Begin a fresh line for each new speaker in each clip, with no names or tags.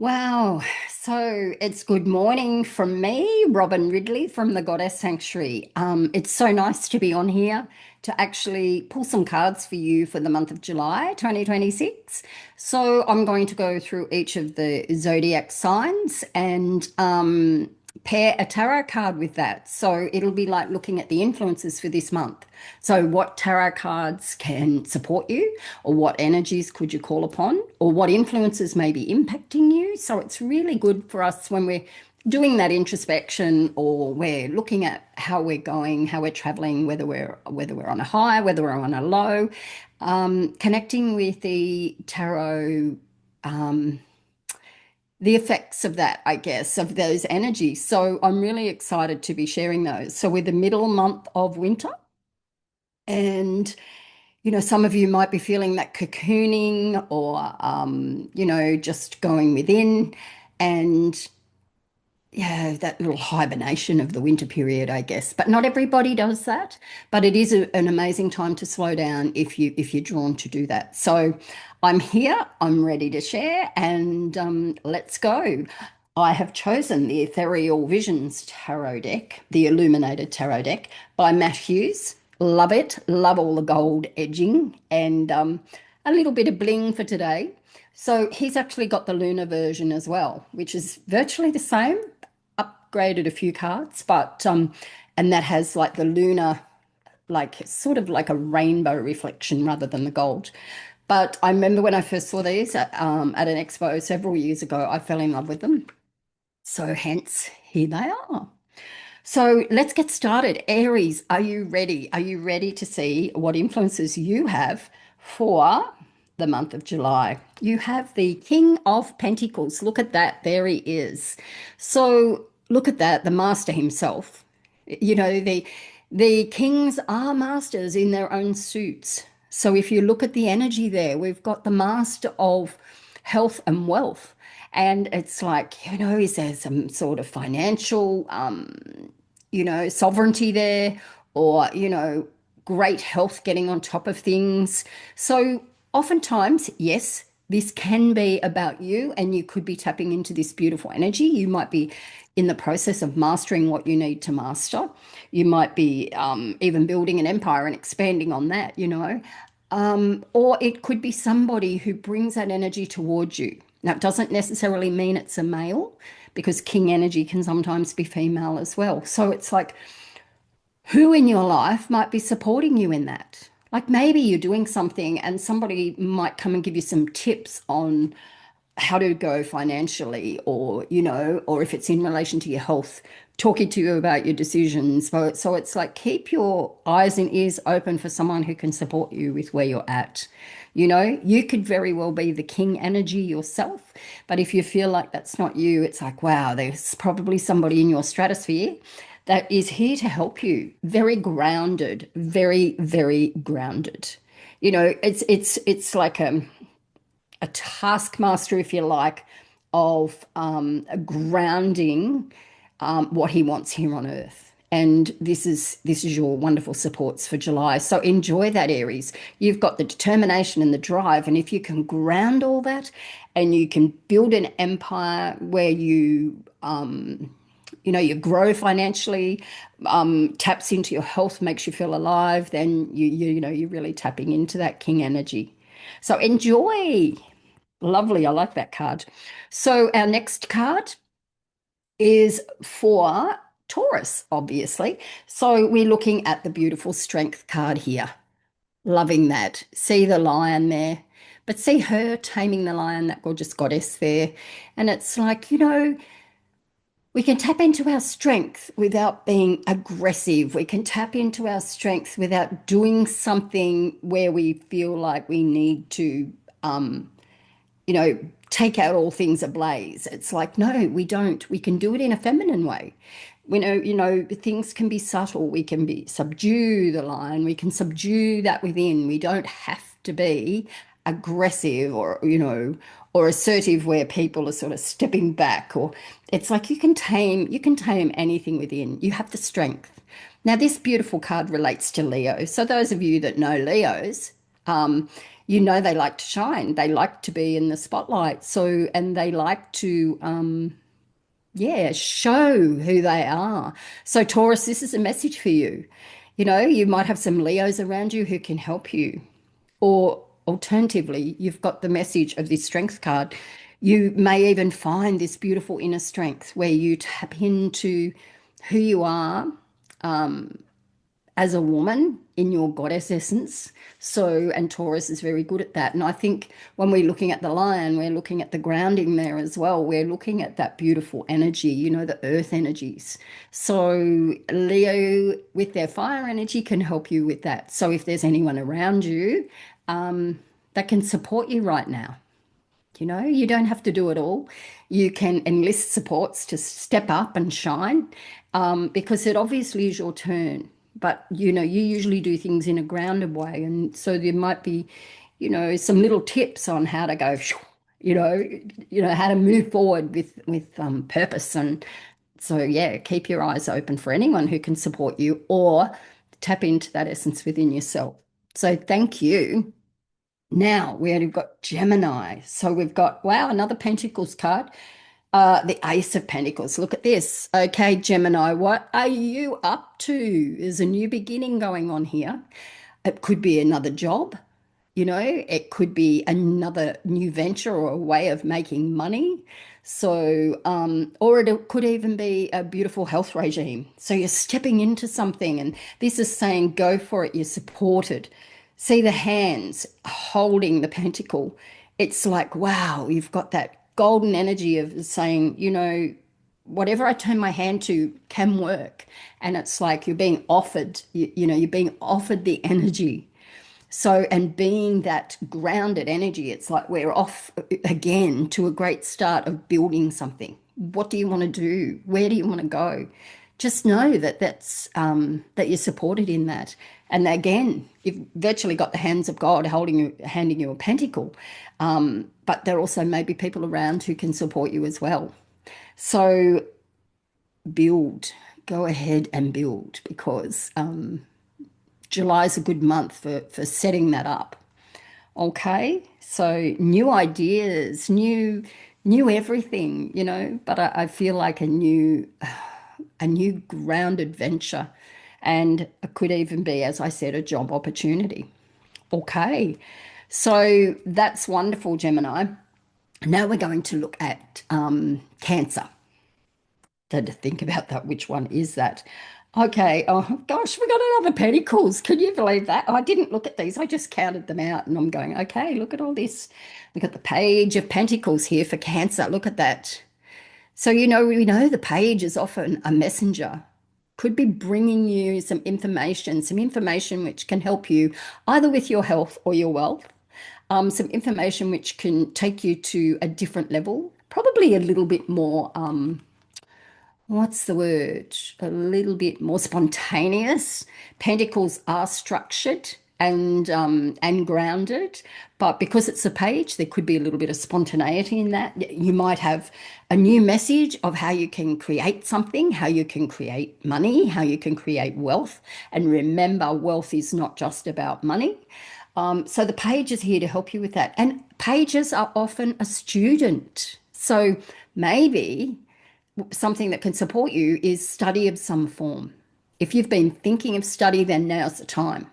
Wow. So it's good morning from me, Robyn Ridley from the Goddess Sanctuary. It's so nice to be on here to actually pull some cards for you for the month of July 2026. So I'm going to go through each of the zodiac signs and pair a tarot card with that. So it'll be like looking at the influences for this month. So, what tarot cards can support you, or what energies could you call upon, or what influences may be impacting you? So, it's really good for us when we're doing that introspection, or we're looking at how we're going, how we're traveling, whether we're on a high, whether we're on a low, connecting with the tarot. The effects of that, I guess, of those energies. So I'm really excited to be sharing those. So we're the middle month of winter, and some of you might be feeling that cocooning or, just going within and, yeah, that little hibernation of the winter period, I guess. But not everybody does that. But it is an amazing time to slow down if you're drawn to do that. So I'm here, I'm ready to share, and let's go. I have chosen the Ethereal Visions Tarot deck, the Illuminated Tarot deck by Matt Hughes. Love it. Love all the gold edging and a little bit of bling for today. So he's actually got the lunar version as well, which is virtually the same, upgraded a few cards, but and that has like the lunar, like sort of like a rainbow reflection rather than the gold. But I remember when I first saw these at an expo several years ago, I fell in love with them. So hence here they are. So let's get started. Aries, are you ready? Are you ready to see what influences you have for the month of July? You have the King of Pentacles. Look at that. There he is. So look at that, the master himself. The kings are masters in their own suits. So if you look at the energy there, we've got the master of health and wealth. And it's like, is there some sort of financial sovereignty there, or, great health getting on top of things. So oftentimes, yes, this can be about you, and you could be tapping into this beautiful energy. You might be in the process of mastering what you need to master. You might be even building an empire and expanding on that. Or it could be somebody who brings that energy towards you. Now, it doesn't necessarily mean it's a male, because king energy can sometimes be female as well. So it's like, who in your life might be supporting you in that? Like maybe you're doing something and somebody might come and give you some tips on how to go financially, or if it's in relation to your health, talking to you about your decisions. So it's like, keep your eyes and ears open for someone who can support you with where you're at. You could very well be the king energy yourself, but if you feel like that's not you, it's like, wow, there's probably somebody in your stratosphere that is here to help you. Very grounded, very, very grounded. It's like a taskmaster, if you like, of grounding what he wants here on earth. And this is your wonderful supports for July. So enjoy that, Aries. You've got the determination and the drive. And if you can ground all that and you can build an empire where you grow financially, taps into your health, makes you feel alive, then you're really tapping into that king energy. So enjoy. Lovely. I like that card. So our next card is for Taurus, obviously. So we're looking at the beautiful Strength card here. Loving that. See the lion there, but see her taming the lion, that gorgeous goddess there. And it's like, we can tap into our strength without being aggressive. We can tap into our strength without doing something where we feel like we need to take out all things ablaze. It's like, no, we don't. We can do it in a feminine way. Things can be subtle. We can subdue the lion. We can subdue that within. We don't have to be aggressive or assertive where people are sort of stepping back, or it's like you can tame anything within. You have the strength. Now, this beautiful card relates to Leo. So those of you that know Leos, You know, they like to shine. They like to be in the spotlight. So, and they like to, yeah, show who they are. So, Taurus, this is a message for you. You know, you might have some Leos around you who can help you. Or alternatively, you've got the message of this strength card. You may even find this beautiful inner strength where you tap into who you are as a woman in your goddess essence. So, and Taurus is very good at that. And I think when we're looking at the lion, we're looking at the grounding there as well. We're looking at that beautiful energy, you know, the earth energies. So, Leo with their fire energy can help you with that. So, if there's anyone around you that can support you right now, you know, you don't have to do it all. You can enlist supports to step up and shine because it obviously is your turn. But, you know, you usually do things in a grounded way. And so there might be, you know, some little tips on how to go, you know, how to move forward with purpose. And so, yeah, keep your eyes open for anyone who can support you or tap into that essence within yourself. So thank you. Now we've got Gemini. So we've got, wow, another Pentacles card. The Ace of Pentacles. Look at this. Okay, Gemini, what are you up to? There's a new beginning going on here. It could be another job, you know, it could be another new venture or a way of making money. So, or it could even be a beautiful health regime. So you're stepping into something, and this is saying go for it. You're supported. See the hands holding the pentacle. It's like, wow, you've got that golden energy of saying, you know, whatever I turn my hand to can work. And it's like you're being offered, you know, you're being offered the energy. So, and being that grounded energy, it's like we're off again to a great start of building something. What do you want to do? Where do you want to go? Just know that that you're supported in that. And again, you've virtually got the hands of God handing you a pentacle. But there also may be people around who can support you as well. So build, go ahead and build because July is a good month for setting that up. Okay, so new ideas, new everything, you know. But I feel like a new grounded venture, and it could even be, as I said, a job opportunity. Okay, so that's wonderful, Gemini. Now we're going to look at Cancer. Had to think about that. Which one is that? Okay. Oh gosh, we got another Pentacles. Can you believe that? I didn't look at these. I just counted them out, and I'm going, okay, look at all this. We got the Page of Pentacles here for Cancer. Look at that. So you know, we know the page is often a messenger. Could be bringing you some information which can help you either with your health or your wealth. Some information which can take you to a different level, probably a little bit more what's the word? A little bit more spontaneous. Pentacles are structured and grounded, but because it's a page, there could be a little bit of spontaneity in that. You might have a new message of how you can create something, how you can create money, how you can create wealth. And remember, wealth is not just about money. So the page is here to help you with that. And pages are often a student. So maybe something that can support you is study of some form. If you've been thinking of study, then now's the time.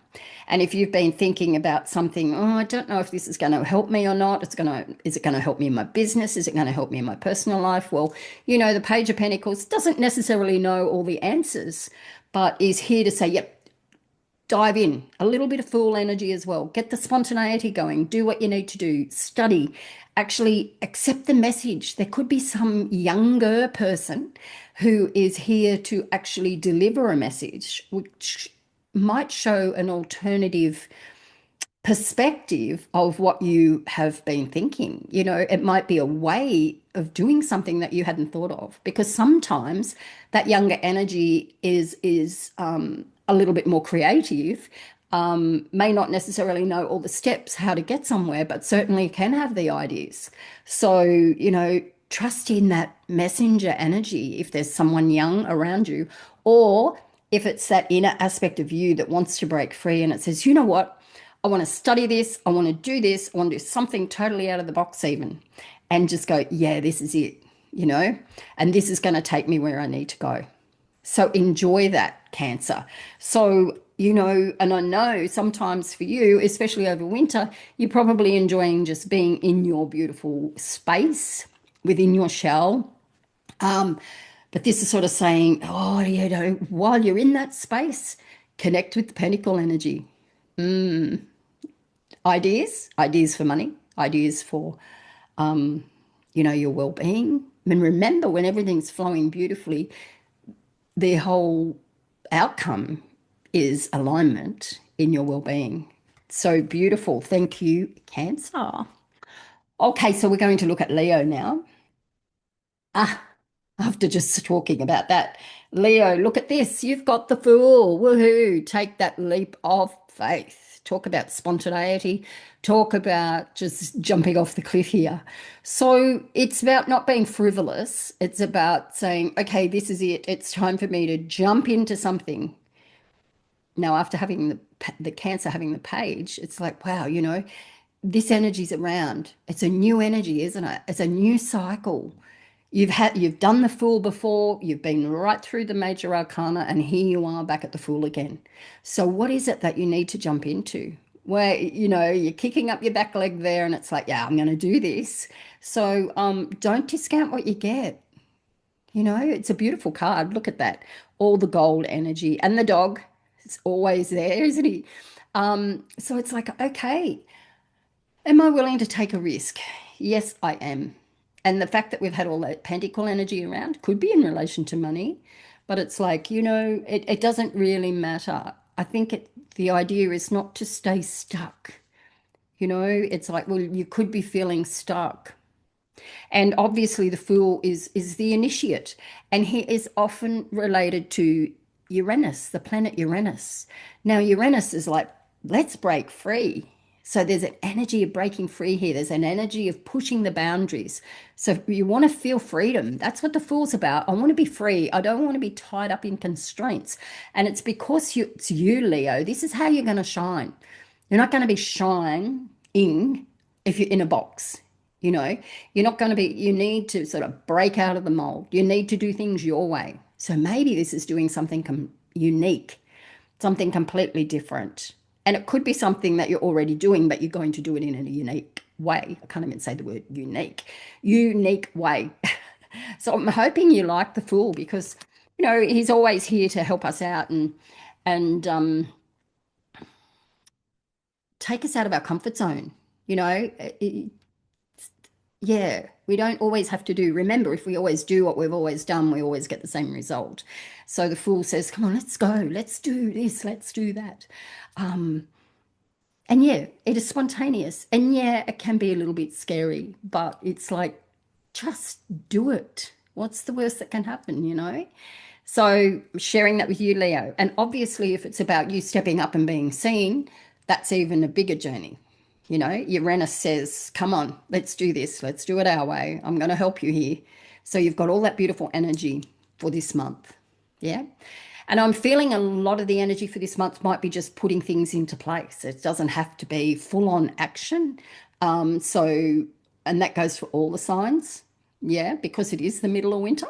And if you've been thinking about something, oh, I don't know if this is going to help me or not, is it going to help me in my business? Is it going to help me in my personal life? Well, you know, the Page of Pentacles doesn't necessarily know all the answers, but is here to say, yep, dive in. A little bit of fool energy as well. Get the spontaneity going. Do what you need to do. Study. Actually accept the message. There could be some younger person who is here to actually deliver a message, which might show an alternative perspective of what you have been thinking. You know, it might be a way of doing something that you hadn't thought of, because sometimes that younger energy is a little bit more creative, may not necessarily know all the steps how to get somewhere, but certainly can have the ideas. So, you know, trust in that messenger energy if there's someone young around you, or if it's that inner aspect of you that wants to break free and it says, you know what? I want to study this. I want to do this. I want to do something totally out of the box, even, and just go, yeah, this is it, you know, and this is going to take me where I need to go. So enjoy that, Cancer. So, you know, and I know sometimes for you, especially over winter, you're probably enjoying just being in your beautiful space within your shell. Um, but this is sort of saying, oh, you know, while you're in that space, connect with the pentacle energy. Ideas for money, ideas for, you know, your well-being. I mean, remember, when everything's flowing beautifully, the whole outcome is alignment in your well-being. So beautiful. Thank you, Cancer. Okay, so we're going to look at Leo now. Ah, after just talking about that, Leo, look at this. You've got the Fool. Woohoo. Take that leap of faith. Talk about spontaneity. Talk about just jumping off the cliff here. So it's about not being frivolous. It's about saying, okay, this is it. It's time for me to jump into something. Now, after having the Cancer having the page, it's like, wow, you know, this energy's around. It's a new energy, isn't it? It's a new cycle. You've done the Fool before, you've been right through the major arcana, and here you are back at the Fool again. So what is it that you need to jump into? Where, you know, you're kicking up your back leg there, and it's like, yeah, I'm going to do this. So don't discount what you get. You know, it's a beautiful card. Look at that. All the gold energy, and the dog is always there, isn't he? So it's like, okay, am I willing to take a risk? Yes, I am. And the fact that we've had all that pentacle energy around could be in relation to money, but it's like, you know, it doesn't really matter. I think the idea is not to stay stuck. You know, it's like, well, you could be feeling stuck. And obviously, the Fool is the initiate, and he is often related to Uranus, the planet Uranus. Now, Uranus is like, let's break free. So there's an energy of breaking free here. There's an energy of pushing the boundaries. So you want to feel freedom. That's what the Fool's about. I want to be free. I don't want to be tied up in constraints. And it's because it's you, Leo. This is how you're going to shine. You're not going to be shining if you're in a box. You know, you're not going to be, you need to sort of break out of the mold. You need to do things your way. So maybe this is doing something unique, something completely different. And it could be something that you're already doing, but you're going to do it in a unique way. I can't even say the word unique way. So I'm hoping you like the Fool, because, you know, he's always here to help us out and take us out of our comfort zone. You know, yeah, we don't always have to do. Remember, if we always do what we've always done, we always get the same result. So the Fool says, come on, let's go. Let's do this. Let's do that. Um, and yeah, it is spontaneous. And yeah, it can be a little bit scary, but it's like, just do it. What's the worst that can happen, you know? So sharing that with you, Leo. And obviously, if it's about you stepping up and being seen, that's even a bigger journey. You know, Uranus says, come on, let's do this. Let's do it our way. I'm going to help you here. So you've got all that beautiful energy for this month. Yeah. And I'm feeling a lot of the energy for this month might be just putting things into place. It doesn't have to be full on action. And that goes for all the signs. Yeah, because it is the middle of winter.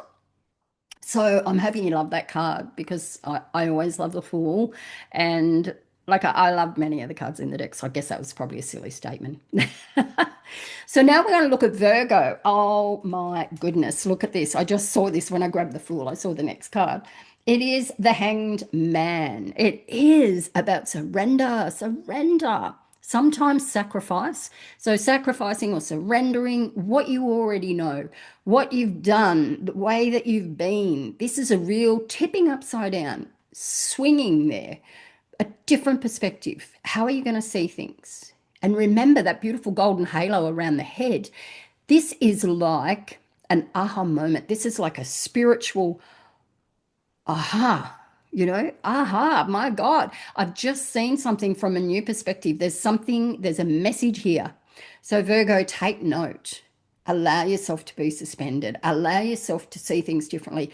So I'm having you love that card, because I always love the Fool. And like I love many of the cards in the deck. So I guess that was probably a silly statement. So now we're going to look at Virgo. Oh my goodness. Look at this. I just saw this when I grabbed the Fool. I saw the next card. It is the Hanged Man. It is about surrender, surrender. Sometimes sacrifice. So sacrificing or surrendering what you already know, what you've done, the way that you've been. This is a real tipping upside down, swinging there, a different perspective. How are you going to see things? And remember that beautiful golden halo around the head. This is like an aha moment. This is like a spiritual aha, you know, aha, my God, I've just seen something from a new perspective. There's a message here. So, Virgo, take note. Allow yourself to be suspended. Allow yourself to see things differently.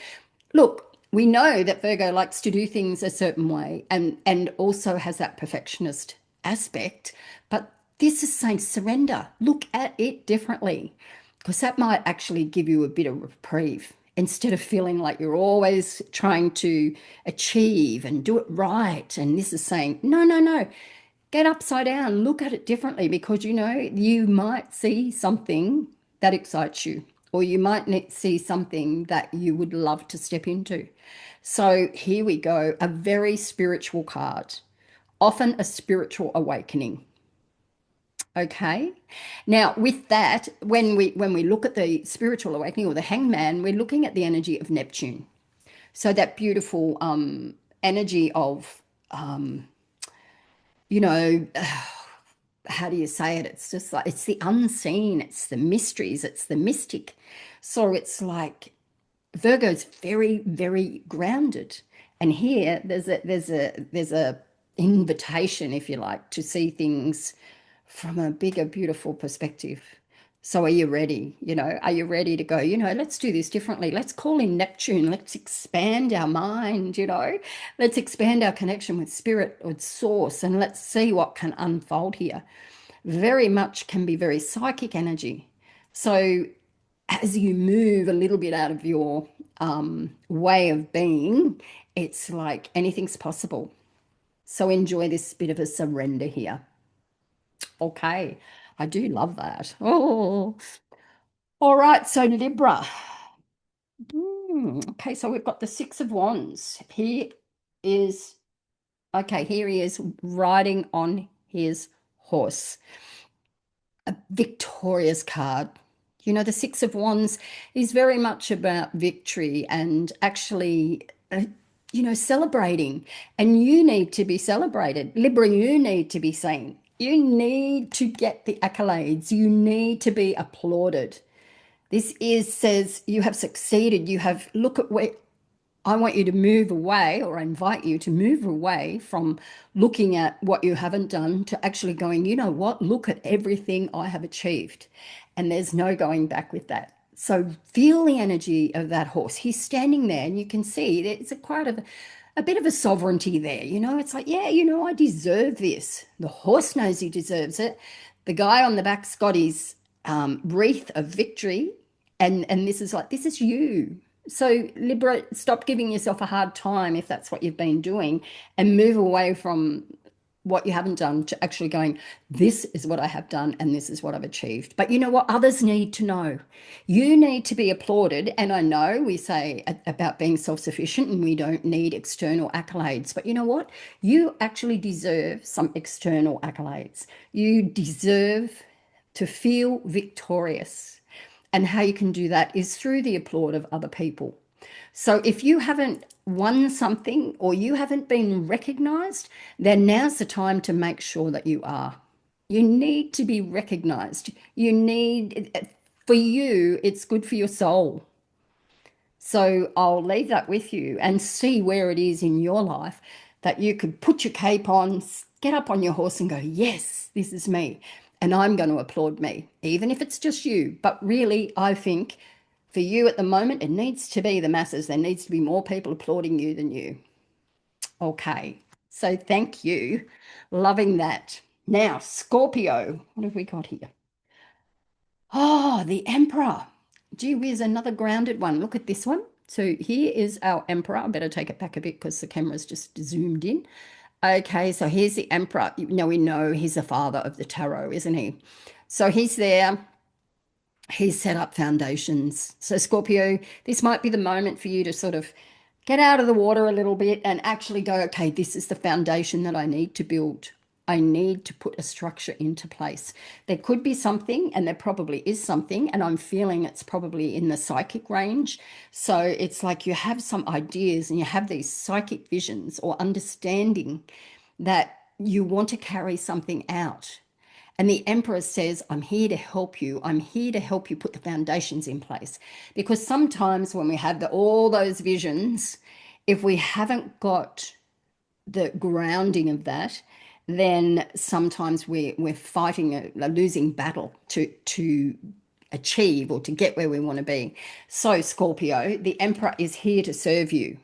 Look, we know that Virgo likes to do things a certain way, and also has that perfectionist aspect, but this is saying surrender. Look at it differently, because that might actually give you a bit of reprieve instead of feeling like you're always trying to achieve and do it right. And this is saying, no, no, no, get upside down, look at it differently, because you might see something that excites you, or you might see something that you would love to step into. So here we go, a very spiritual card, often a spiritual awakening. Okay. Now, with that, when we look at the spiritual awakening or the hangman, we're looking at the energy of Neptune. So that beautiful energy of you know, how do you say it? It's just like it's the unseen, it's the mysteries, it's the mystic. So it's like Virgo's very, very grounded. And here there's a invitation, if you like, to see things from a bigger, beautiful perspective. So are you ready? Are you ready to go, let's do this differently. Let's call in Neptune. Let's expand our mind, Let's expand our connection with spirit or source, and let's see what can unfold here. Very much can be very psychic energy. So as you move a little bit out of your way of being, it's like anything's possible. So enjoy this bit of a surrender here. Okay, I do love that. Oh, all right. So Libra. Okay, so we've got the Six of Wands. Is, okay, here he is riding on his horse. A victorious card. The Six of Wands is very much about victory and actually, celebrating. And you need to be celebrated. Libra, you need to be seen. You need to get the accolades. You need to be applauded. This says you have succeeded. Look at where I want you to move away, or I invite you to move away from looking at what you haven't done to actually going, you know what, look at everything I have achieved. And there's no going back with that. So feel the energy of that horse. He's standing there, and you can see it's a bit of a sovereignty there. It's like, yeah, I deserve this. The horse knows he deserves it. The guy on the back's got his wreath of victory, and this is you. So, Libra, stop giving yourself a hard time if that's what you've been doing, and move away from what you haven't done to actually going, this is what I have done and this is what I've achieved. But you know what? Others need to know. You need to be applauded. And I know we say about being self-sufficient and we don't need external accolades. But you know what? You actually deserve some external accolades. You deserve to feel victorious. And how you can do that is through the applaud of other people. So if you haven't won something or you haven't been recognized, then now's the time to make sure that you are. You need to be recognized. For you, it's good for your soul. So I'll leave that with you and see where it is in your life that you could put your cape on, get up on your horse and go, yes, this is me. And I'm going to applaud me, even if it's just you. But really, I think for you at the moment, it needs to be the masses. There needs to be more people applauding you than you. Okay. So thank you. Loving that. Now, Scorpio, what have we got here? Oh, the Emperor. Gee whiz, another grounded one. Look at this one. So here is our Emperor. I better take it back a bit because the camera's just zoomed in. Okay, so here's the Emperor. We know he's the father of the tarot, isn't he? So he's there. He's set up foundations. So Scorpio, this might be the moment for you to sort of get out of the water a little bit and actually go, okay, this is the foundation that I need to build. I need to put a structure into place. There could be something, and there probably is something, and I'm feeling it's probably in the psychic range. So it's like you have some ideas and you have these psychic visions or understanding that you want to carry something out. And the Emperor says, I'm here to help you. I'm here to help you put the foundations in place. Because sometimes when we have all those visions, if we haven't got the grounding of that, then sometimes we're fighting a losing battle to achieve or to get where we want to be. So Scorpio, the Emperor is here to serve you.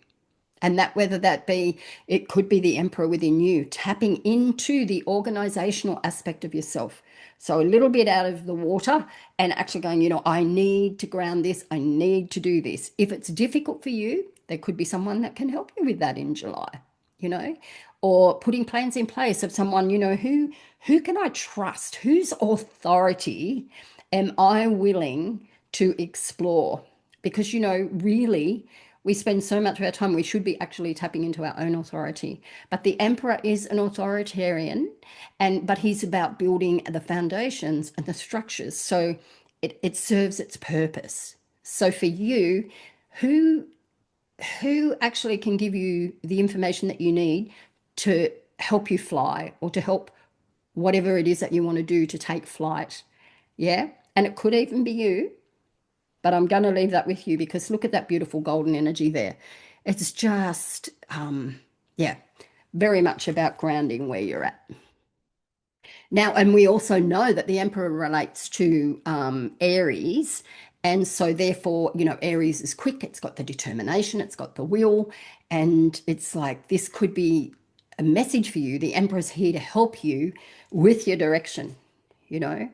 And that, whether that be, it could be the emperor within you, tapping into the organizational aspect of yourself. So a little bit out of the water and actually going, I need to ground this. I need to do this. If it's difficult for you, there could be someone that can help you with that in July, you know, or putting plans in place of someone, who can I trust? Whose authority am I willing to explore? Because, really, we spend so much of our time, we should be actually tapping into our own authority. But the emperor is an authoritarian, but he's about building the foundations and the structures. So it serves its purpose. So for you, who who actually can give you the information that you need to help you fly, or to help whatever it is that you want to do to take flight? Yeah. And it could even be you, but I'm going to leave that with you, because look at that beautiful golden energy there. It's just, yeah, very much about grounding where you're at. Now, and we also know that the emperor relates to Aries. And so, therefore, Aries is quick, it's got the determination, it's got the will. And it's like this could be a message for you. The emperor's here to help you with your direction, you know.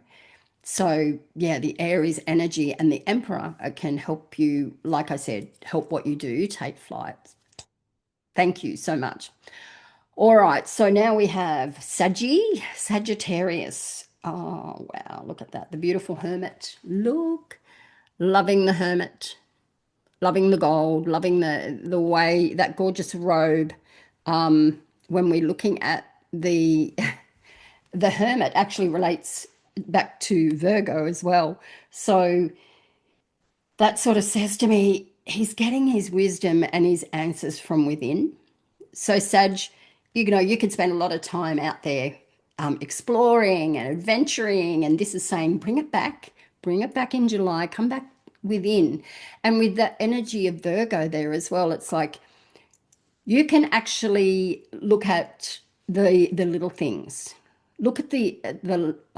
So, yeah, the Aries energy and the emperor can help you, like I said, help what you do take flight. Thank you so much. All right, so now we have Sagittarius. Oh, wow, look at that. The beautiful hermit. Look, loving the hermit, loving the gold, loving the way, that gorgeous robe. When we're looking at the the hermit actually relates back to Virgo as well. So that sort of says to me, he's getting his wisdom and his answers from within. So, Sag, you can spend a lot of time out there exploring and adventuring, and this is saying, bring it back in July, come back within. And with the energy of Virgo there as well, it's like you can actually look at the little things. Look at the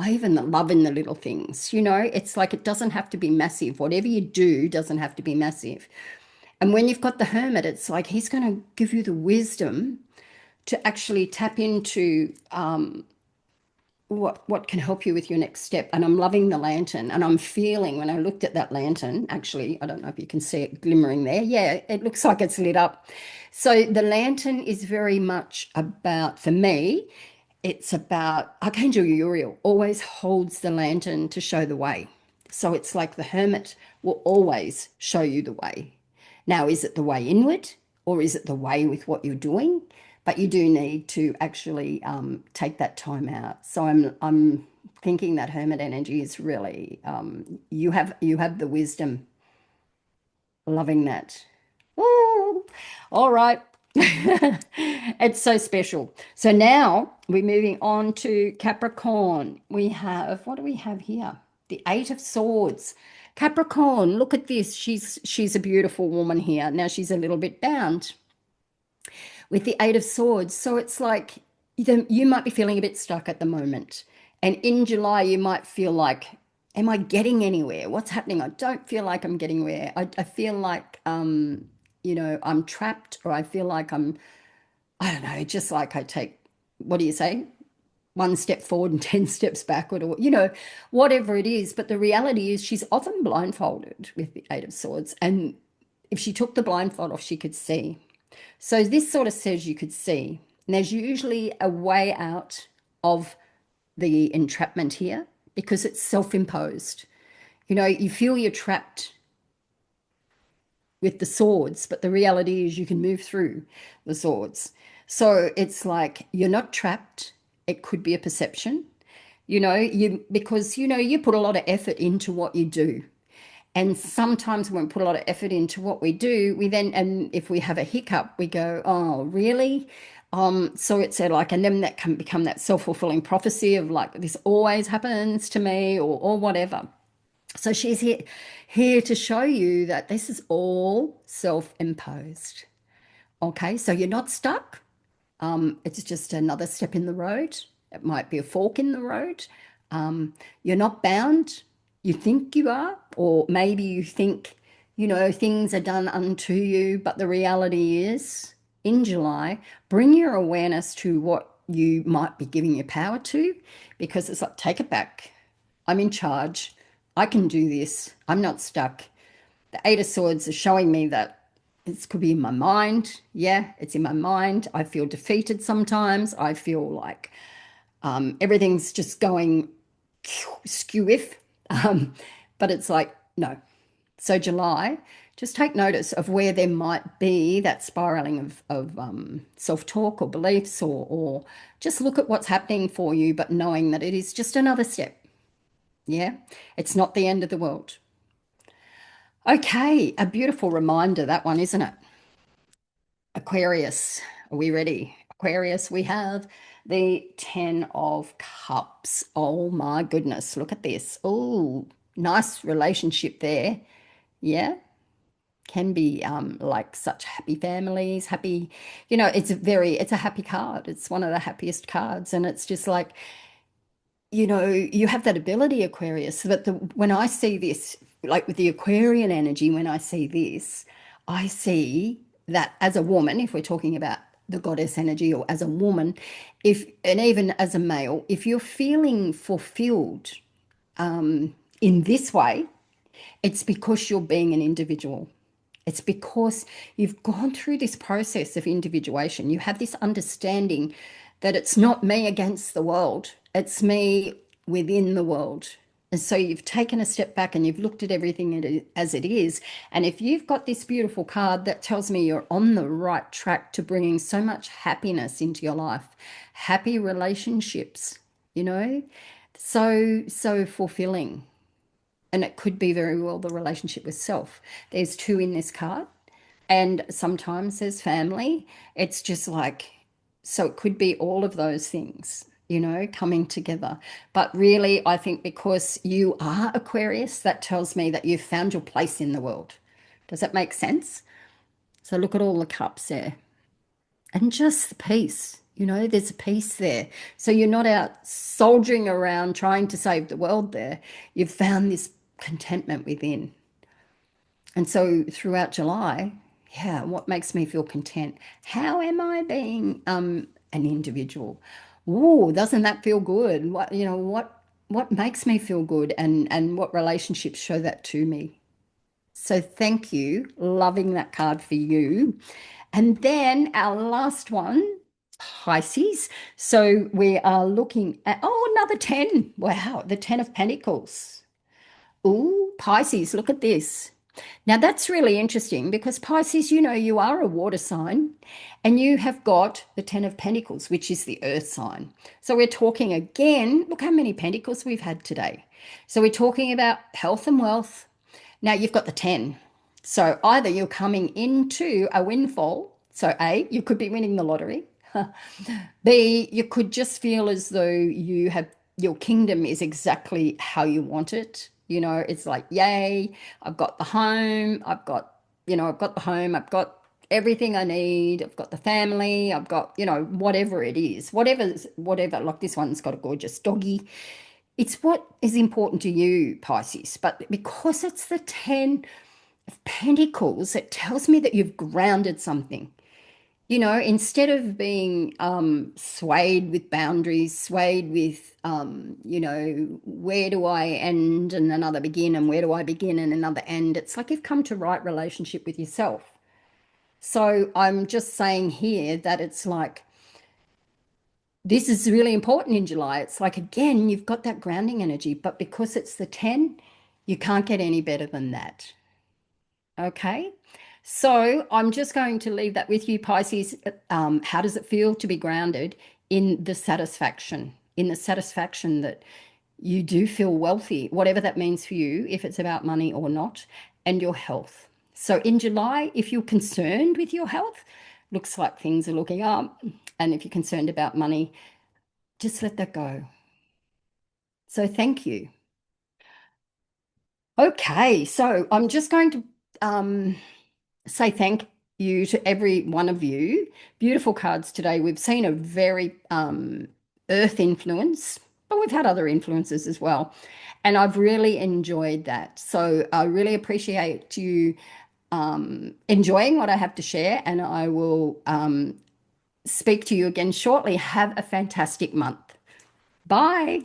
even the love in the little things. It's like it doesn't have to be massive. Whatever you do doesn't have to be massive. And when you've got the hermit, it's like he's going to give you the wisdom to actually tap into what can help you with your next step. And I'm loving the lantern, and I'm feeling, when I looked at that lantern, actually, I don't know if you can see it glimmering there. Yeah, it looks like it's lit up. So the lantern is very much about, for me, it's about Archangel Uriel always holds the lantern to show the way. So it's like the hermit will always show you the way. Now, is it the way inward, or is it the way with what you're doing? But you do need to actually take that time out. So I'm thinking that hermit energy is really, you have the wisdom. Loving that. Ooh, all right. It's so special. So now we're moving on to Capricorn. What do we have here? The Eight of Swords. Capricorn, look at this. She's a beautiful woman here. Now she's a little bit bound with the Eight of Swords. So it's like you might be feeling a bit stuck at the moment. And in July, you might feel like, am I getting anywhere? What's happening? I don't feel like I'm getting anywhere. I feel like, I'm trapped, or I feel like I don't know, just like I take, what do you say? One step forward and 10 steps backward, or, whatever it is. But the reality is she's often blindfolded with the Eight of Swords. And if she took the blindfold off, she could see. So this sort of says you could see. And there's usually a way out of the entrapment here, because it's self-imposed. You feel you're trapped with the swords, but the reality is you can move through the swords. So it's like you're not trapped. It could be a perception, because you put a lot of effort into what you do. And sometimes when we put a lot of effort into what we do, and if we have a hiccup, we go, oh, really? So it's like, and then that can become that self-fulfilling prophecy of like, this always happens to me, or whatever. So she's here to show you that this is all self-imposed. Okay, so you're not stuck. It's just another step in the road. It might be a fork in the road. You're not bound. You think you are, or maybe you think, things are done unto you, but the reality is in July, bring your awareness to what you might be giving your power to, because it's like, take it back. I'm in charge. I can do this. I'm not stuck. The Eight of Swords is showing me that this could be in my mind. Yeah, it's in my mind. I feel defeated sometimes. I feel like everything's just going skew-if. Um, but it's like, no. So July, just take notice of where there might be that spiraling of self-talk or beliefs, or just look at what's happening for you, but knowing that it is just another step. Yeah, it's not the end of the world. Okay, a beautiful reminder, that one, isn't it? Aquarius, are we ready? Aquarius, we have the Ten of Cups. Oh my goodness, look at this. Oh, nice relationship there. Yeah, can be like such happy families, happy, it's a happy card. It's one of the happiest cards. And it's just like, you have that ability, Aquarius. But when I see this, like with the Aquarian energy, when I see this, I see that as a woman, if we're talking about the goddess energy, or as a woman, if and even as a male, if you're feeling fulfilled in this way, it's because you're being an individual. It's because you've gone through this process of individuation. You have this understanding that it's not me against the world, it's me within the world. And so you've taken a step back and you've looked at everything as it is. And if you've got this beautiful card, that tells me you're on the right track to bringing so much happiness into your life, happy relationships, you know, so fulfilling. And it could be very well the relationship with self. There's two in this card, and sometimes there's family. It's just like, so it could be all of those things, coming together. But really, I think because you are Aquarius, that tells me that you've found your place in the world. Does that make sense? So look at all the cups there, and just the peace. There's a peace there. So you're not out soldiering around trying to save the world there. You've found this contentment within. And so throughout July, yeah, what makes me feel content? How am I being an individual? Ooh, doesn't that feel good? What makes me feel good, and what relationships show that to me? So thank you. Loving that card for you. And then our last one, Pisces. So we are looking at, another 10. Wow, the 10 of Pentacles. Ooh, Pisces, look at this. Now that's really interesting because Pisces, you are a water sign, and you have got the Ten of Pentacles, which is the earth sign. So we're talking again, look how many pentacles we've had today. So we're talking about health and wealth. Now you've got the 10. So either you're coming into a windfall. So A, you could be winning the lottery. B, you could just feel as though your kingdom is exactly how you want it. It's like, yay, I've got the home, I've got everything I need, I've got the family, I've got, whatever it is, whatever, like this one's got a gorgeous doggy. It's what is important to you, Pisces. But because it's the 10 of Pentacles, it tells me that you've grounded something. Instead of being swayed with boundaries, swayed with, where do I end and another begin, and where do I begin and another end, it's like you've come to right relationship with yourself. So I'm just saying here that it's like, this is really important in July. It's like, again, you've got that grounding energy, but because it's the 10, you can't get any better than that. Okay. So I'm just going to leave that with you, Pisces. How does it feel to be grounded in the satisfaction that you do feel wealthy, whatever that means for you, if it's about money or not, and your health. So in July, if you're concerned with your health, looks like things are looking up. And if you're concerned about money, just let that go. So thank you. Okay, so I'm just going to say thank you to every one of you. Beautiful cards today. We've seen a very earth influence, but we've had other influences as well. And I've really enjoyed that. So I really appreciate you enjoying what I have to share, and I will speak to you again shortly. Have a fantastic month. Bye.